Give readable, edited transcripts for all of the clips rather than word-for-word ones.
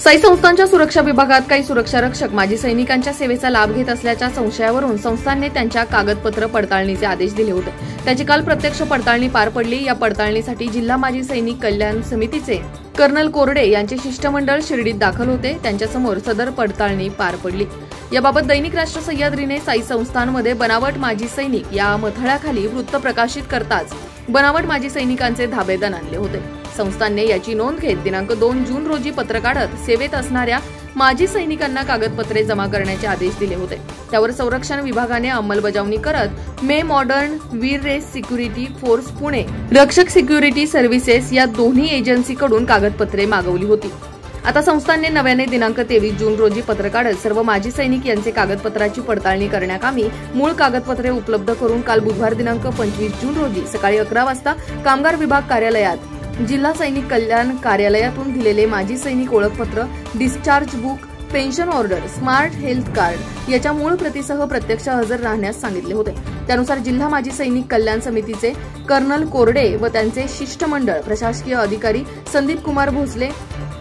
साई संस्थांच्या सुरक्षा विभागात काही सुरक्षा रक्षक माजी सैनिकांच्या सेवेचा लाभ घेत असल्याच्या संशयावरून संस्थांनी त्यांच्या कागदपत्र पडताळणीचे आदेश दिले होते। त्याची काल प्रत्यक्ष पडताळणी पार पडली। या पडताळणीसाठी जिल्हा माजी सैनिक कल्याण समितीचे कर्नल कोरडे यांचे शिष्टमंडळ शिर्डीत दाखल होते। त्यांच्यासमोर सदर पडताळणी पार पडली। याबाबत दैनिक राष्ट्र सह्याद्रीने साई संस्थांमध्ये बनावट माजी सैनिक या मथळ्याखाली वृत्त प्रकाशित करताच बनावट माजी सैनिकांचे धाबेदन आणले होते। संस्थांनी याची नोंद घेत दिनांक 2 जून रोजी पत्र काढत सेवेत असणाऱ्या माजी सैनिकांना कागदपत्रे जमा करण्याचे आदेश दिले होते। त्यावर संरक्षण विभागाने अंमलबजावणी करत मे मॉडर्न वीर रेस सिक्युरिटी फोर्स पुणे, रक्षक सिक्युरिटी सर्व्हिसेस या दोन्ही एजन्सीकडून कागदपत्रे मागवली होती। आता संस्थांनी नव्याने दिनांक 23 जून रोजी पत्र काढत सर्व माजी सैनिक यांचे कागदपत्राची पडताळणी करण्याकामी मूळ कागदपत्रे उपलब्ध करून काल बुधवार दिनांक 25 जून रोजी सकाळी 11 वाजता कामगार विभाग कार्यालयात जिल्हा सैनिक कल्याण कार्यालयातून दिलेले माजी सैनिक ओळखपत्र, discharge book, pension order, smart health card याच्या मूळ प्रतीसह प्रत्यक्ष हजर राहण्यास सांगितले होते। त्यानुसार जिल्हा माजी सैनिक कल्याण समितीचे कर्नल कोरडे व त्यांचे शिष्टमंडळ, प्रशासकीय अधिकारी संदीप कुमार भोसले,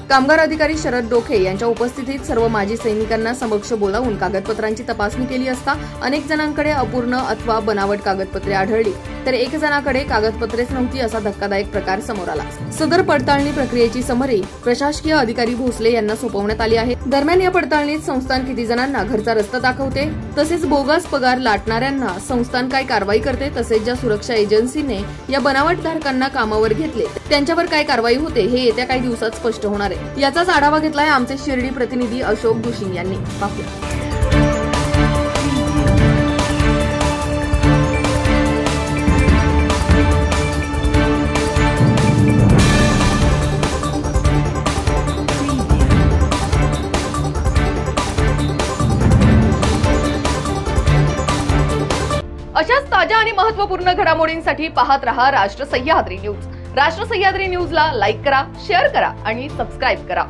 कामगार अधिकारी शरद डोके यांच्या उपस्थितीत सर्व माजी सैनिकांना समक्ष बोलावून कागदपत्रांची तपासणी केली असता अनेक जणांकडे अपूर्ण अथवा बनावट कागदपत्रे आढळली, तर एक जणाकडे कागदपत्रेच नव्हती असा धक्कादायक प्रकार समोर आला। सदर पडताळणी प्रक्रियेची समरी प्रशासकीय अधिकारी भोसले यांना सोपवण्यात आली आहे। दरम्यान या पडताळणीत संस्थान किती जणांना घरचा रस्ता दाखवते, तसेच बोगस पगार लाटणाऱ्यांना संस्थान काय कारवाई करते, तसेच ज्या सुरक्षा एजन्सीने या बनावटधारकांना कामावर घेतले त्यांच्यावर काय कारवाई होते हे येत्या काही दिवसात स्पष्ट होणार आहे। याचाच आढावा घेतलाय आमचे शिर्डी प्रतिनिधी अशोक दुशिंग यांनी। पाहूया। अशाच ताज्या आणि महत्त्वपूर्ण घडामोडींसाठी पाहत रहा राष्ट्र सह्याद्री न्यूज। राष्ट्र सह्याद्री न्यूजला लाईक करा, शेअर करा आणि सबस्क्राइब करा।